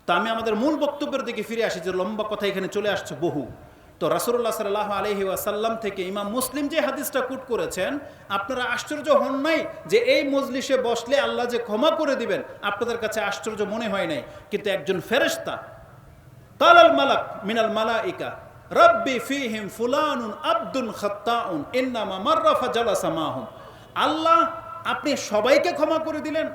তো আমি আমাদের মূল বক্তব্যের দিকে ফিরে আসি, যে লম্বা কথা এখানে চলে আসছে বহু। তো রাসূলুল্লাহ সাল্লাল্লাহু আলাইহি ওয়াসাল্লাম থেকে ইমাম মুসলিম যে হাদিসটা কোট করেছেন, আপনারা আশ্চর্য হন নাই যে এই মজলিসে বসলে আল্লাহ যে ক্ষমা করে দিবেন? আপনাদের কাছে আশ্চর্য মনে হয় নাই, কিন্তু একজন ফেরেশতা কালাল মালাক মিনাল মালাইকা রাব্বি ফীহিম ফুলানুন আব্দুন খাত্তাউন ইন্নামা মাররা ফাজালাসা মাহুম। আল্লাহ, আপনি সবাইকে ক্ষমা করে দিলেন,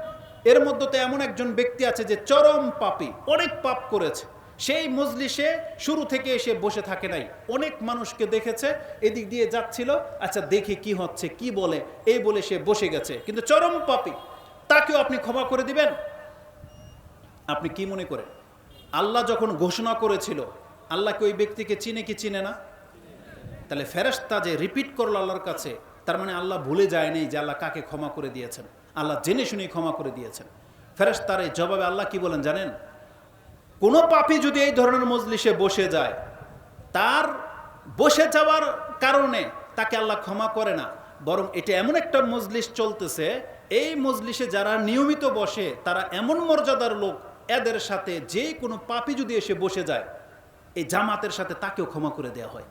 এর মধ্যে তো এমন একজন ব্যক্তি আছে যে চরম পাপী, অনেক পাপ করেছে, সেই মজলিসে শুরু থেকে এসে বসে থাকে নাই, অনেক মানুষকে দেখেছে এদিক দিয়ে যাচ্ছিল, আচ্ছা দেখি কি হচ্ছে কি বলে, এই বলে সে বসে গেছে, কিন্তু চরম পাপী, তাকেও আপনি ক্ষমা করে দিবেন? আপনি কি মনে করেন আল্লাহ যখন ঘোষণা করেছিল, আল্লাহ কি ওই ব্যক্তিকে চিনে কি চিনে না? তাহলে ফেরেশতা যে রিপিট করলো আল্লাহর কাছে, তার মানে আল্লাহ ভুলে যায়নি যে আল্লাহ কাকে ক্ষমা করে দিয়েছেন, আল্লাহ জেনে শুনে ক্ষমা করে দিয়েছেন। ফেরেশতার এই জবাবে আল্লাহ কি বলেন জানেন? কোনো পাপী যদি এই ধরনের মজলিসে বসে যায়, তার বসে যাওয়ার কারণে তাকে আল্লাহ ক্ষমা করে না, বরং এটা এমন একটা মজলিস চলতেছে, এই মজলিসে যারা নিয়মিত বসে তারা এমন মর্যাদার লোক, এদের সাথে যে কোনো পাপী যদি এসে বসে যায়, এই জামাতের সাথে তাকেও ক্ষমা করে দেওয়া হয়।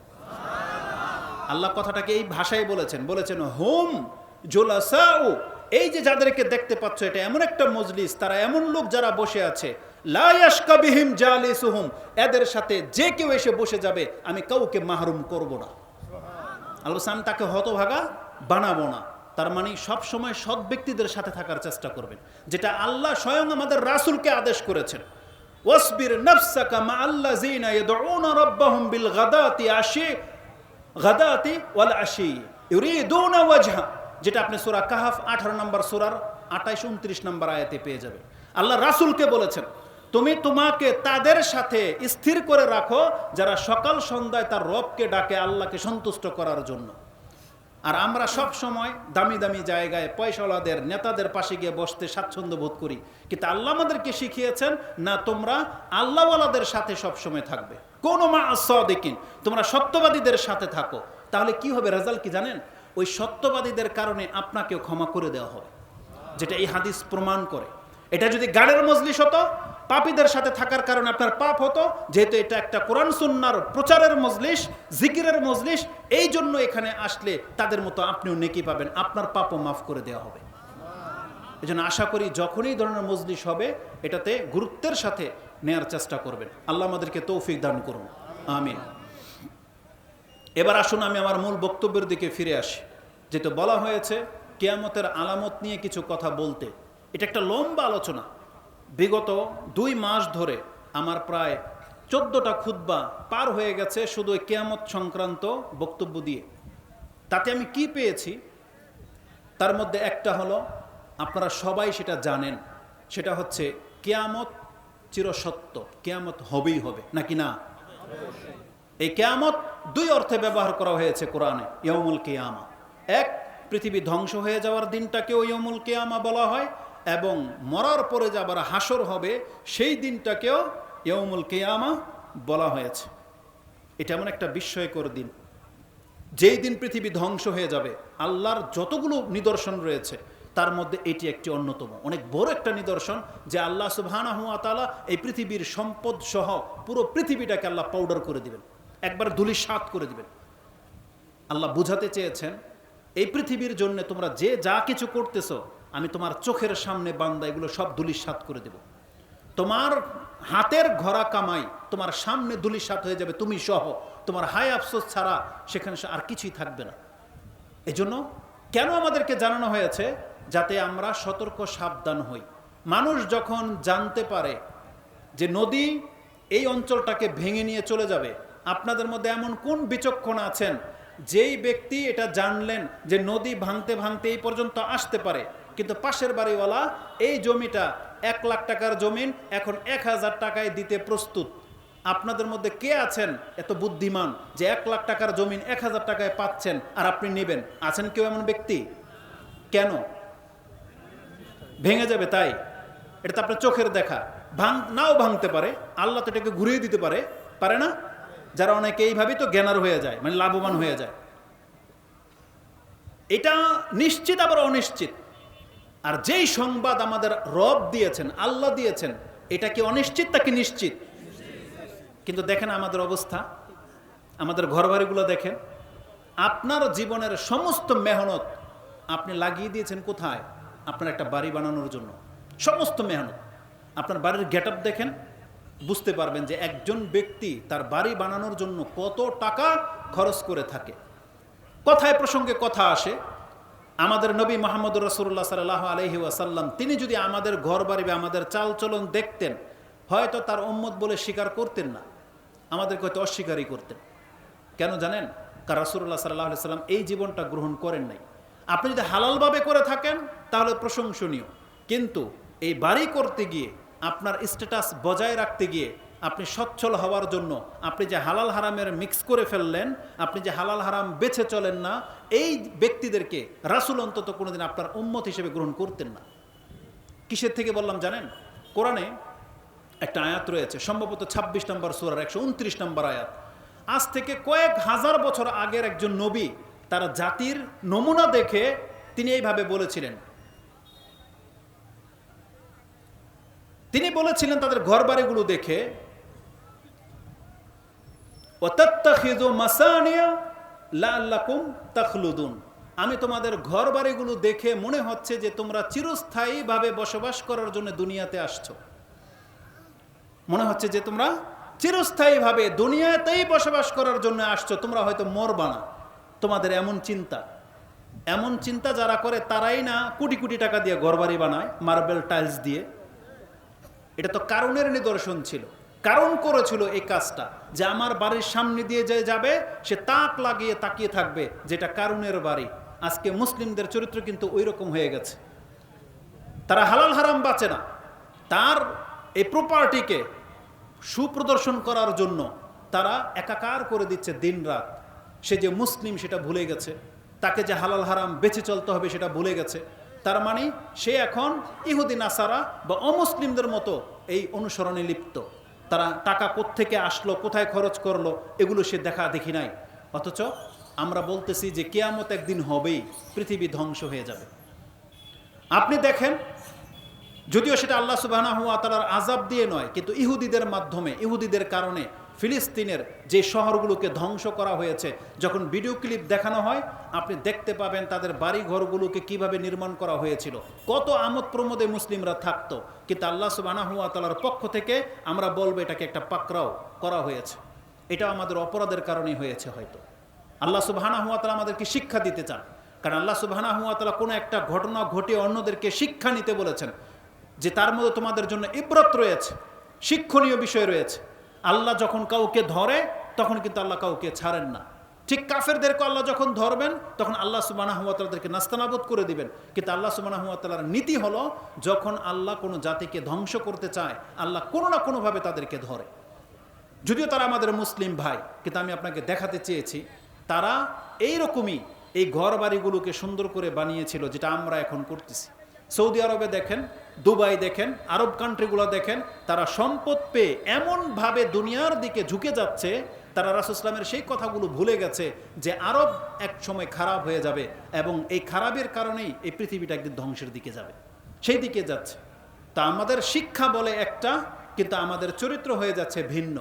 আল্লাহ কথাটাকে এই ভাষায় বলেছেন হুম জুলাসাউ, এই যে যাদেরকে দেখতে পাচ্ছ, এটা এমন একটা মজলিস, তারা এমন লোক যারা বসে আছে, লা ইয়াশকা বিহিম জালিসুহুম, এদের সাথে যে কেউ এসে বসে যাবে আমি কাউকে মাহরুম করব না। আল্লাহ আমি তাকে হতভাগা বানাবো না। তার মানে সব সময় সৎ ব্যক্তিদের সাথে থাকার চেষ্টা করবেন, যেটা আল্লাহ স্বয়ং আমাদের রাসূলকে আদেশ করেছেন। ওয়াসবির নাফসাকা মাআল্লাযিনা ইয়াদউনা রাব্বাহুম বিল গাদাতি ওয়াল আশি ইউরিদুনা ওয়াজহা, যেটা আপনি সূরা কাহফ 18 নম্বর সূরার 28-29 নম্বর আয়াতে পেয়ে যাবেন। আল্লাহ রাসূলকে বলেছেন, তুমি তোমাকে তাদের সাথে স্থির করে রাখো যারা সকাল সন্ধ্যায় তার রবকে ডাকে আল্লাহকে সন্তুষ্ট করার জন্য। আর আমরা সব সময় দামি দামি জায়গায় পয়সাওয়ালাদের নেতাদের পাশে গিয়ে বসতে স্বাচ্ছন্দ্য বোধ করি, কিন্তু আল্লাহ আমাদেরকে শিখিয়েছেন না, তোমরা আল্লাহওয়ালাদের সাথে সব সময় থাকবে, কোনো মা সাদিকিন, তোমরা সত্যবাদীদের সাথে থাকো। তাহলে কি হবে, রেজাল্ট কি জানেন? ওই সত্যবাদীদের কারণে আপনাকেও ক্ষমা করে দেওয়া হবে, যেটা এই হাদিস প্রমাণ করে। এটা যদি গাড়ের মজলিস হতো, পাপীদের সাথে থাকার কারণে আপনার পাপ হতো, যেহেতু এটা একটা কোরআন সুন্নাহর প্রচারের মজলিস, জিকিরের মজলিস, এই জন্য এখানে আসলে তাদের মতো আপনিও নেকি পাবেন, আপনার পাপও মাফ করে দেওয়া হবে। এই জন্য আশা করি যখনই ধরনের মজলিস হবে, এটাতে গুরুত্বের সাথে নেয়ার চেষ্টা করবেন। আল্লাহ আমাদেরকে তৌফিক দান করুন, আমিন। এবার আসুন আমি আমার মূল বক্তব্যের দিকে ফিরে আসি। যেটা বলা হয়েছে কিয়ামতের আলামত নিয়ে কিছু কথা বলতে, এটা একটা লম্বা আলোচনা। বিগত 2 মাস ধরে আমার প্রায় 14টা খুতবা পার হয়ে গেছে শুধু কিয়ামত সংক্রান্ত বক্তব্য দিয়ে। তাতে আমি কি পেয়েছি, তার মধ্যে একটা হলো, আপনারা সবাই সেটা জানেন, সেটা হচ্ছে কিয়ামত চিরসত্য, কিয়ামত হবেই হবে, নাকি না? এই কিয়ামত 2 অর্থে ব্যবহার করা হয়েছে কোরআনে। ইয়াউমুল কিয়ামা, এক, পৃথিবী ধ্বংস হয়ে যাওয়ার দিনটাকেও ইয়াউমুল কিয়ামা বলা হয়, এবং মরার পরে যে আবার হাসর হবে সেই দিনটাকেও ইয়াউমুল কিয়ামা বলা হয়েছে। এটা এমন একটা বিস্ময়কর দিন, যেই দিন পৃথিবী ধ্বংস হয়ে যাবে। আল্লাহর যতগুলো নিদর্শন রয়েছে তার মধ্যে এটি একটি অন্যতম, অনেক বড় একটা নিদর্শন, যে আল্লাহ সুবহানাহু ওয়া তাআলা এই পৃথিবীর সম্পদ সহ পুরো পৃথিবীটাকে আল্লাহ পাউডার করে দিবেন, একবার ধূলিসাৎ করে দিবেন। আল্লাহ বুঝাতে চেয়েছেন, এই পৃথিবীর জন্য তোমরা যে যা কিছু করতেছো, আমি তোমার চোখের সামনে বান্দা এগুলো সব ধূলিসাৎ করে দেব। তোমার হাতের ঘোরা কামাই তোমার সামনে ধূলিসাৎ হয়ে যাবে, তুমি সহ। তোমার হায় আফসোস ছাড়া সেখানে আর কিছুই থাকবে না। এজন্য কেন আমাদেরকে জানানো হয়েছে? যাতে আমরা সতর্ক সাবধান হই। মানুষ যখন জানতে পারে যে নদী এই অঞ্চলটাকে ভেঙে নিয়ে চলে যাবে, আপনাদের মধ্যে এমন কোন বিচক্ষণ আছেন যেই ব্যক্তি এটা জানলেন যে নদী ভাঙতে ভাঙতে এই পর্যন্ত আসতে পারে, কিন্তু পাশের বাড়িওয়ালা এই জমিটা 1 লাখ টাকার জমিন এখন 1000 টাকায় দিতে প্রস্তুত? আপনাদের মধ্যে কে আছেন এত বুদ্ধিমান যে 1 লাখ টাকার জমিন 1000 টাকায় পাচ্ছেন আর আপনি নেবেন? আছেন কেউ এমন ব্যক্তি? কেন? ভেঙে যাবে তাই? এটা তো আপনার চোখের দেখা, নাও ভাঙতে পারে, আল্লাহ তো এটাকে ঘুরিয়ে দিতে পারে, পারে না? যারা অনেকে এইভাবেই তো জ্ঞানার হয়ে যায়, মানে লাভবান হয়ে যায়। এটা নিশ্চিত আবার অনিশ্চিত। আর যেই সংবাদ আমাদের রব দিয়েছেন, আল্লাহ দিয়েছেন, এটা কি অনিশ্চিত নাকি নিশ্চিত? কিন্তু দেখেন আমাদের অবস্থা, আমাদের ঘরবাড়িগুলো দেখেন। আপনার জীবনের সমস্ত মেহনত আপনি লাগিয়ে দিয়েছেন কোথায়? আপনার একটা বাড়ি বানানোর জন্য। সমস্ত মেহনত, আপনার বাড়ির গেটআপ দেখেন, বুঝতে পারবেন যে একজন ব্যক্তি তার বাড়ি বানানোর জন্য কত টাকা খরচ করে থাকে। কথায় প্রসঙ্গে কথা আসে, আমাদের নবী মুহাম্মদ রাসূলুল্লাহ সাল্লাল্লাহু আলাইহি ওয়াসাল্লাম তিনি যদি আমাদের ঘর বাড়ি বা আমাদের চালচলন দেখতেন, হয়তো তার উম্মত বলে স্বীকার করতেন না, আমাদেরকে হয়তো অস্বীকারই করতেন। কেন জানেন? কারণ রাসূলুল্লাহ সাল্লাল্লাহু আলাইহি ওয়াসাল্লাম এই জীবনটা গ্রহণ করেন নাই। আপনি যদি হালালভাবে করে থাকেন তাহলে প্রশংসনীয়, কিন্তু এই বাড়ি করতে গিয়ে, আপনার স্ট্যাটাস বজায় রাখতে গিয়ে, আপনি সচ্ছল হওয়ার জন্য আপনি যে হালাল হারামের মিক্স করে ফেললেন, আপনি যে হালাল হারাম বেছে চলেন না, এই ব্যক্তিদেরকে রাসূল অন্তত কোনোদিন আপনার উম্মত হিসেবে গ্রহণ করতেন না। কিসের থেকে বললাম জানেন? কোরআনে একটা আয়াত রয়েছে, সম্ভবত 26 নম্বর সূরার 129 নম্বর আয়াত। আজ থেকে কয়েক হাজার বছর আগের একজন নবী তারা জাতির নমুনা দেখে তিনি এইভাবে বলেছিলেন। তিনি বলেছিলেন তাদের ঘর বাড়িগুলো দেখে, ওয়াতাত্তাখিযু মাসানিয়া লাআল্লাকুম তাখলুদুন, আমি তোমাদের ঘর বাড়িগুলো দেখে মনে হচ্ছে যে তোমরা চিরস্থায়ীভাবে বসবাস করার জন্য দুনিয়াতে আসছো। মনে হচ্ছে যে তোমরা চিরস্থায়ীভাবে দুনিয়াতেই বসবাস করার জন্য আসছো, তোমরা হয়তো মরবা না। তোমাদের এমন চিন্তা, এমন চিন্তা যারা করে তারাই না কোটি কোটি টাকা দিয়ে ঘরবাড়ি বানায় মার্বেল টাইলস দিয়ে। এটা তো কারণের নিদর্শন ছিল। কারণ করেছিল এই কাজটা, যে আমার বাড়ির সামনে দিয়ে যে যাবে সে তাক লাগিয়ে তাকিয়ে থাকবে, যেটা কারণের বাড়ি। আজকে মুসলিমদের চরিত্র কিন্তু ওই রকম হয়ে গেছে। তারা হালাল হারাম বাঁচে না, তার এই প্রপার্টিকে সুপ্রদর্শন করার জন্য তারা একাকার করে দিচ্ছে দিন রাত। সে যে মুসলিম সেটা ভুলে গেছে, তাকে যে হালাল হারাম বেঁচে চলতে হবে সেটা ভুলে গেছে। তার মানে সে এখন ইহুদি নাসারা বা অমুসলিমদের মতো এই অনুসরণে লিপ্ত। তারা টাকা কোত্থেকে আসলো, কোথায় খরচ করলো, এগুলো সে দেখা দেখি নাই। অথচ আমরা বলতেছি যে কিয়ামত একদিন হবেই, পৃথিবী ধ্বংস হয়ে যাবে। আপনি দেখেন, যদিও সেটা আল্লাহ সুবহানাহু ওয়া তাআলার আযাব দিয়ে নয়, কিন্তু ইহুদিদের মাধ্যমে, ইহুদিদের কারণে ফিলিস্তিনের যে শহরগুলোকে ধ্বংস করা হয়েছে, যখন ভিডিও ক্লিপ দেখানো হয় আপনি দেখতে পাবেন তাদের বাড়ি ঘরগুলোকে কিভাবে নির্মাণ করা হয়েছিল, কত আমোদ প্রমোদে মুসলিমরা থাকতো। কিন্তু আল্লাহ সুবহানাহু ওয়া তাআলার পক্ষ থেকে আমরা বলবো এটাকে একটা পাকড়াও করা হয়েছে। এটা আমাদের অপরাধের কারণেই হয়েছে। হয়তো আল্লাহ সুবহানাহু ওয়া তাআলা আমাদেরকে শিক্ষা দিতে চান, কারণ আল্লাহ সুবহানাহু ওয়া তাআলা কোনো একটা ঘটনা ঘটিয়ে অন্যদেরকে শিক্ষা নিতে বলেছেন, যে তার মধ্যে তোমাদের জন্য ইবরত রয়েছে, শিক্ষণীয় বিষয় রয়েছে। আল্লাহ যখন কাউকে ধরে তখন কিন্তু আল্লাহ কাউকে ছাড়েন না। ঠিক কাফেরদেরকে আল্লাহ যখন ধরবেন তখন আল্লাহ সুবহানাহু ওয়া তাআলাকে নাস্তানাবুদ করে দিবেন। কিন্তু আল্লাহ সুবহানাহু ওয়া তাআলার নীতি হলো, যখন আল্লাহ কোনো জাতিকে ধ্বংস করতে চায় আল্লাহ কোনো না কোনোভাবে তাদেরকে ধরে। যদিও তারা আমাদের মুসলিম ভাই, কিন্তু আমি আপনাকে দেখাতে চেয়েছি তারা এইরকমই এই ঘর বাড়িগুলোকে সুন্দর করে বানিয়েছিল, যেটা আমরা এখন করতেছি। সৌদি আরবে দেখেন, দুবাই দেখেন, আরব কান্ট্রিগুলো দেখেন, তারা সম্পদ পেয়ে এমনভাবে দুনিয়ার দিকে ঝুঁকে যাচ্ছে, তারা রাসূল ইসলামের সেই কথাগুলো ভুলে গেছে যে আরব এক সময় খারাপ হয়ে যাবে এবং এই খারাপের কারণেই এই পৃথিবীটা একদিন ধ্বংসের দিকে যাবে, সেই দিকে যাচ্ছে। তা আমাদের শিক্ষা বলে একটা, কিন্তু আমাদের চরিত্র হয়ে যাচ্ছে ভিন্ন।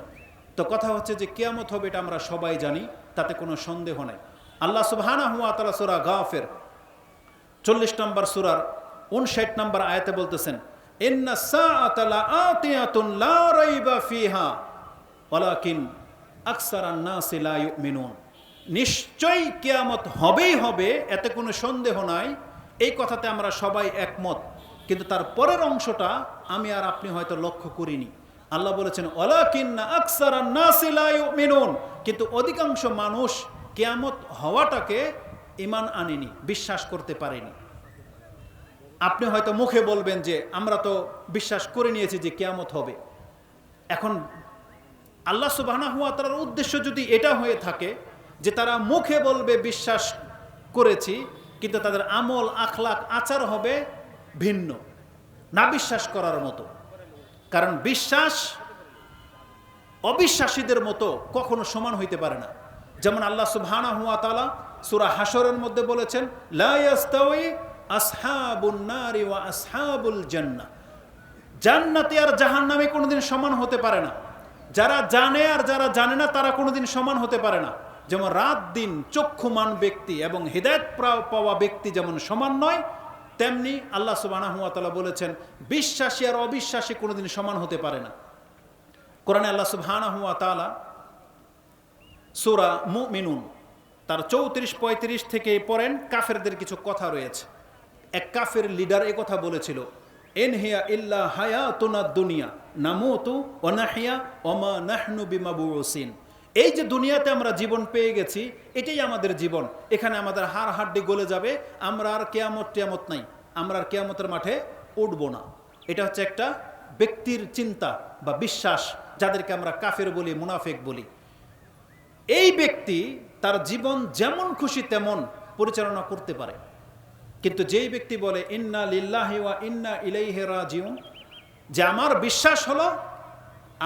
তো কথা হচ্ছে যে কিয়ামত হবে এটা আমরা সবাই জানি, তাতে কোনো সন্দেহ নেই। আল্লাহ সুবহানাহু ওয়া তাআলা সূরা গাফির 40 নম্বর সূরার 59 নম্বর আয়াতে বলতেছেন, ইন্নাস সাআতা লাআতিয়াতুন লা রাইবা ফিহা ওয়ালাকিন আকসারান নাসি লা ইউমিনুন। নিশ্চয়ই কিয়ামত হবেই হবে, এতে কোনো সন্দেহ নাই। এই কথাতে আমরা সবাই একমত, কিন্তু তার পরের অংশটা আমি আর আপনি হয়তো লক্ষ্য করিনি। আল্লাহ বলেছেন ওয়ালাকিন্না আকসারান নাসি লা ইউমিনুন, কিন্তু অধিকাংশ মানুষ কিয়ামত হওয়াটাকে ঈমান আনেনি, বিশ্বাস করতে পারেনি। আপনি হয়তো মুখে বলবেন যে আমরা তো বিশ্বাস করে নিয়েছি যে কিয়ামত হবে। এখন আল্লাহ সুবহানাহু ওয়া তাআলার উদ্দেশ্য যদি এটা হয়ে থাকে যে তারা মুখে বলবে বিশ্বাস করেছি, কিন্তু তাদের আমল আখলাক আচার হবে ভিন্ন, না বিশ্বাস করার মতো। কারণ বিশ্বাস অবিশ্বাসীদের মতো কখনো সমান হইতে পারে না। যেমন আল্লাহ সুবহানাহু ওয়া তাআলা সূরা হাশরের মধ্যে বলেছেন, লা ইয়াস্তাওয়ি আসহাবুন নারি ওয়া আসহাবুল জান্নাহ। জান্নাতি আর জাহান্নামী কোনোদিন সমান হতে পারে না। যারা জানে আর যারা জানে না তারা কোনোদিন সমান হতে পারে না। যেমন রাত দিন চক্ষুমান ব্যক্তি এবং হিদায়াত পাওয়া ব্যক্তি যেমন সমান নয়, তেমনি আল্লাহ সুবহানাহু ওয়া তাআলা বলেছেন বিশ্বাসী আর অবিশ্বাসী কোনোদিন সমান হতে পারে না। কোরআনে আল্লাহ সুবহানাহু ওয়া তাআলা সূরা মুমিনুন তার 34-35 থেকে পড়েন, কাফেরদের কিছু কথা রয়েছে। এক কাফের লিডার এই কথা বলেছিল, ইন হিয়া ইল্লা হায়াতুনা দুনিয়া নামুতু ওয়া নাহইয়া ওয়া মা নাহনু বিমাবউসিন। এই যে দুনিয়াতে আমরা জীবন পেয়ে গেছি, এটাই আমাদের জীবন। এখানে আমাদের হাড় হাড্ডি গলে যাবে, আমরা আর কিয়ামত নাই, আমরা আর কিয়ামতের মাঠে উঠবো না। এটা হচ্ছে একটা ব্যক্তির চিন্তা বা বিশ্বাস, যাদেরকে আমরা কাফের বলি, মুনাফিক বলি। এই ব্যক্তি তার জীবন যেমন খুশি তেমন পরিচালনা করতে পারে, কিন্তু যেই ব্যক্তি বলে ইন্না লিল্লাহি ওয়া ইন্না ইলাইহি রাজিউন, যে আমার বিশ্বাস হলো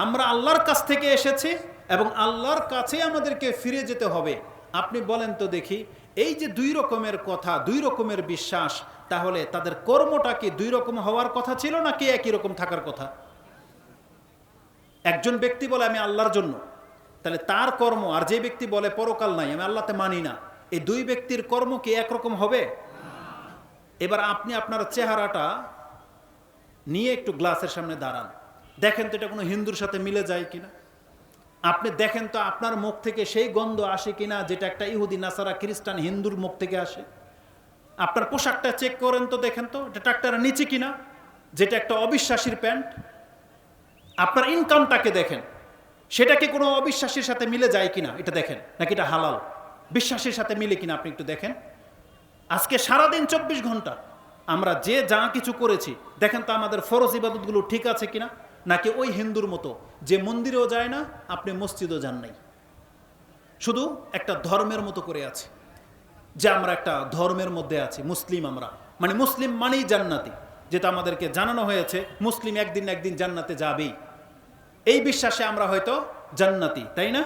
আমরা আল্লাহর কাছ থেকে এসেছি এবং আল্লাহর কাছে আমাদেরকে ফিরে যেতে হবে। আপনি বলেন তো দেখি, এই যে দুই রকমের কথা, দুই রকমের বিশ্বাস, তাহলে তাদের কর্মটা কি দুই রকম হওয়ার কথা ছিল নাকি একই রকম থাকার কথা? একজন ব্যক্তি বলে আমি আল্লাহর জন্য, তাহলে তার কর্ম, আর যে ব্যক্তি বলে পরকাল নাই, আমি আল্লাহতে মানি না, এই দুই ব্যক্তির কর্ম কি একরকম হবে? এবার আপনি আপনার চেহারাটা নিয়ে একটু গ্লাসের সামনে দাঁড়ান, দেখেন তো এটা কোনো হিন্দুর সাথে মিলে যায় কিনা। আপনি দেখেন তো আপনার মুখ থেকে সেই গন্ধ আসে কিনা যেটা একটা ইহুদি, নাসারা, খ্রিস্টান, হিন্দুর মুখ থেকে আসে। আপনার পোশাকটা চেক করেন তো, দেখেন তো এটা ট্রাক্টরের নিচে কিনা, যেটা একটা অবিশ্বাসীর প্যান্ট। আপনার ইনকামটাকে দেখেন, সেটা কি কোনো অবিশ্বাসীর সাথে মিলে যায় কিনা, এটা দেখেন, নাকি এটা হালাল বিশ্বাসের সাথে মিলে কিনা আপনি একটু দেখেন। আজকে সারাদিন 24 ঘন্টা আমরা যে যা কিছু করেছি, দেখেন তো আমাদের ফরজ ইবাদতগুলো ঠিক আছে কিনা, নাকি ওই হিন্দুর মতো যে মন্দিরেও যায় না, আপনি মসজিদও যান নাই, শুধু একটা ধর্মের মতো করে আছে, যে আমরা একটা ধর্মের মধ্যে আছি, মুসলিম আমরা, মানে মুসলিম মানেই জান্নাতি, যেটা আমাদেরকে জানানো হয়েছে মুসলিম একদিন না একদিন জান্নাতে যাবেই। এই বিশ্বাসে আমরা হয়তো জান্নাতি, তাই না?